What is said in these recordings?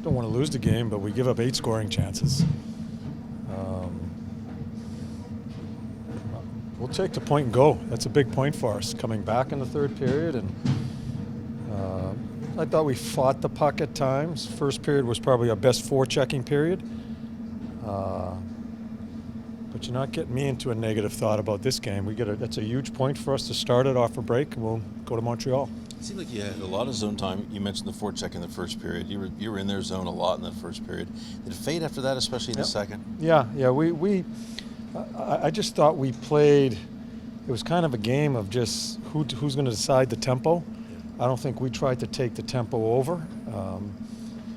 don't want to lose the game, but we give up 8 scoring chances. We'll take the point and go. That's a big point for us, coming back in the third period. And I thought we fought the puck at times. First period was probably our best forechecking period. But you're not getting me into a negative thought about this game. That's a huge point for us to start it off a break, and we'll go to Montreal. It seemed like you had a lot of zone time. You mentioned the forecheck in the first period. You were in their zone a lot in that first period. Did it fade after that, especially in the second? Yeah. I just thought we played. It was kind of a game of just who's going to decide the tempo. I don't think we tried to take the tempo over.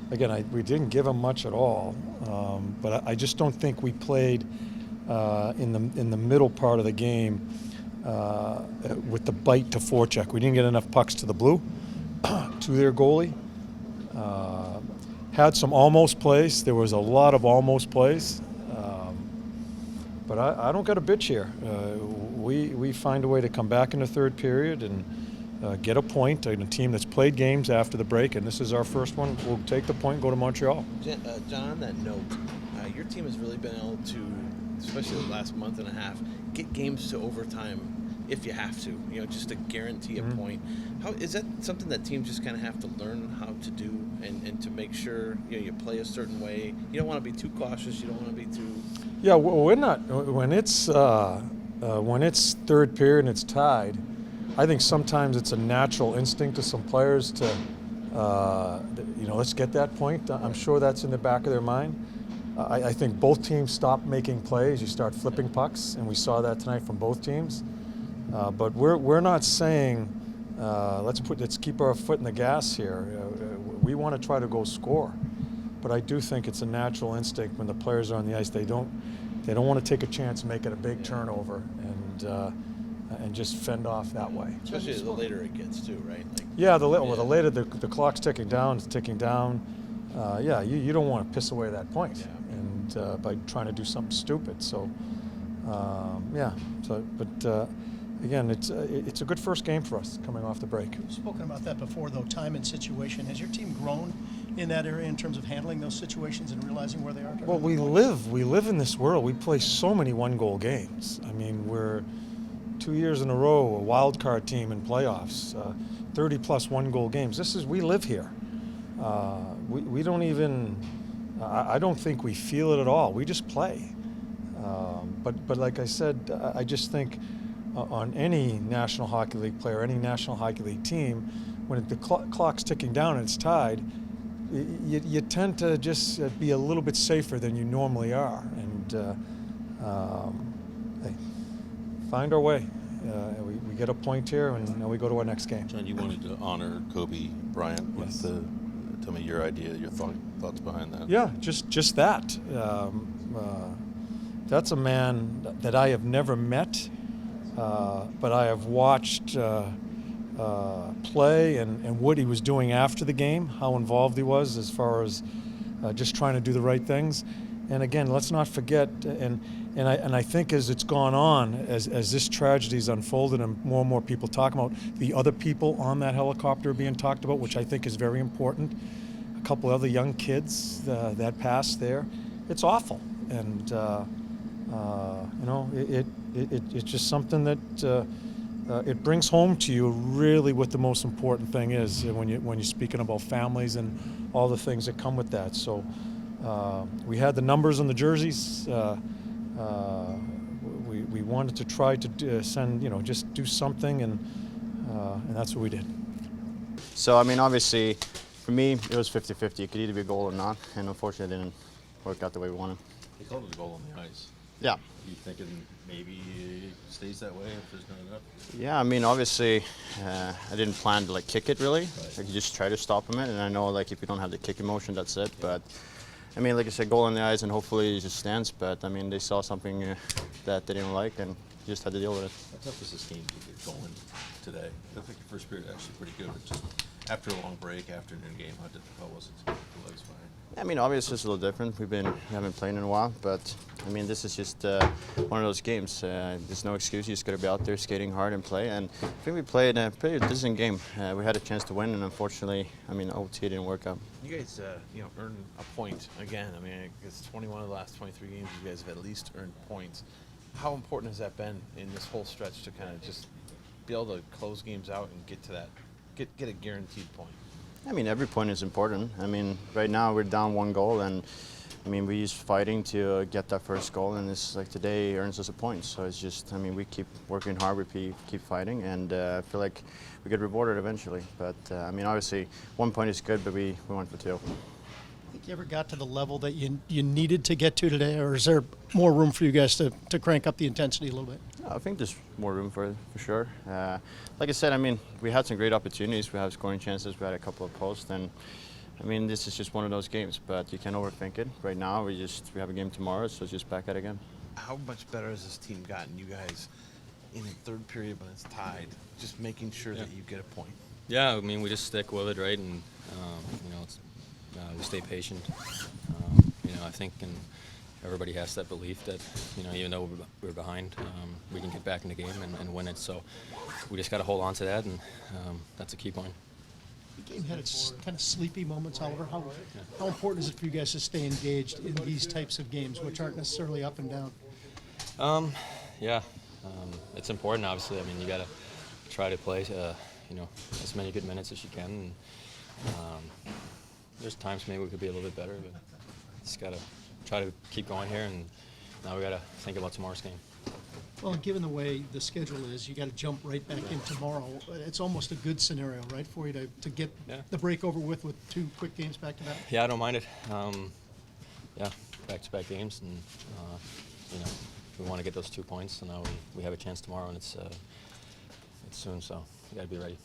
Again, we didn't give them much at all. But I just don't think we played in the middle part of the game with the bite to forecheck. We didn't get enough pucks to the blue, to their goalie. Had some almost plays. There was a lot of almost plays. But I don't got a bitch here. We find a way to come back in the third period and get a point in a team that's played games after the break, and this is our first one. We'll take the point and go to Montreal. John, on that note, your team has really been able to, especially the last month and a half, get games to overtime if you have to, just to guarantee a point. How is that something that teams just kind of have to learn how to do and to make sure you play a certain way? You don't want to be too cautious. You don't want to be too. Yeah, we're not. When it's third period and it's tied, I think sometimes it's a natural instinct to some players to, let's get that point. I'm sure that's in the back of their mind. I think both teams stop making plays. You start flipping pucks, and we saw that tonight from both teams. But we're not saying let's keep our foot in the gas here. We want to try to go score, but I do think it's a natural instinct when the players are on the ice. They don't want to take a chance and make it a big turnover and just fend off that way. Especially the later it gets too, right? The later the clock's ticking down. You don't want to piss away that point, and by trying to do something stupid. So, again, it's a good first game for us coming off the break. You've spoken about that before, though. Time and situation. Has your team grown in that area in terms of handling those situations and realizing where they are? Well, we live in this world. We play so many one-goal games. I mean, we're 2 years in a row a wild card team in playoffs, 30-plus one-goal games. We live here. We don't even. I don't think we feel it at all. We just play. But like I said, I just think on any National Hockey League player, any National Hockey League team, when the clock's ticking down and it's tied, you tend to just be a little bit safer than you normally are, and find our way. We get a point here, and we go to our next game. John, you wanted to honor Kobe Bryant with tell me your idea, your thoughts behind that. Yeah, just that. That's a man that I have never met, but I have watched play and what he was doing after the game, how involved he was as far as just trying to do the right things. And again, let's not forget, and I think as it's gone on, as this tragedy's unfolded and more people talking about the other people on that helicopter being talked about, which I think is very important. A couple other young kids that passed there. It's awful, and it's just something that it brings home to you really what the most important thing is when you're speaking about families and all the things that come with that. So we had the numbers on the jerseys. We wanted to try to send, just do something, and that's what we did. So, I mean, obviously, for me, it was 50-50. It could either be a goal or not, and unfortunately, it didn't work out the way we wanted. They called it a goal on the ice. Yeah. You thinking maybe it stays that way if there's not enough? Yeah, I mean, obviously, I didn't plan to, kick it, really. Right. You just try to stop him, and I know, if you don't have the kicking motion, that's it. But, I mean, like I said, goal on the ice, and hopefully it just stands. But, I mean, they saw something that they didn't like, and you just had to deal with it. How tough was this game to get going today? I think the first period actually pretty good. It just After a long break, afternoon game, how was it? The legs fine. I mean, obviously it's a little different. We haven't played in a while, but I mean, this is just one of those games. There's no excuse. You just got to be out there skating hard and play. And I think we played a pretty decent game. We had a chance to win, and unfortunately, I mean, OT didn't work out. You guys, earned a point again. I mean, it's 21 of the last 23 games. You guys have at least earned points. How important has that been in this whole stretch to kind of just be able to close games out and get to that, get a guaranteed point? I mean, every point is important. I mean, right now we're down 1 goal, and I mean, we use fighting to get that first goal, and it's like today earns us a point. So it's just, I mean, we keep working hard, we keep fighting, and I feel like we get rewarded eventually. But I mean, obviously, 1 point is good, but we went for 2. Think you ever got to the level that you needed to get to today, or is there more room for you guys to crank up the intensity a little bit? I think there's more room for sure. Like I said, I mean, we had some great opportunities. We have scoring chances. We had a couple of posts, and I mean, this is just one of those games. But you can't overthink it. Right now, we have a game tomorrow, so it's just back at it again. How much better has this team gotten? You guys in the third period when it's tied, just making sure that you get a point. Yeah, I mean, we just stick with it, right? And we stay patient. I think everybody has that belief that, even though we're behind, we can get back in the game and win it. So we just got to hold on to that, and that's a key point. The game had its kind of sleepy moments, Oliver. How important is it for you guys to stay engaged in these types of games, which aren't necessarily up and down? It's important, obviously. I mean, you got to try to play, as many good minutes as you can. And, there's times maybe we could be a little bit better, but just got to try to keep going here, and now we got to think about tomorrow's game. Well, given the way the schedule is, you got to jump right back in tomorrow. It's almost a good scenario, right, for you to get the break over with 2 quick games back to back. Yeah, I don't mind it. Back-to-back games, and we want to get those 2 points. So now we have a chance tomorrow, and it's soon, so we got to be ready.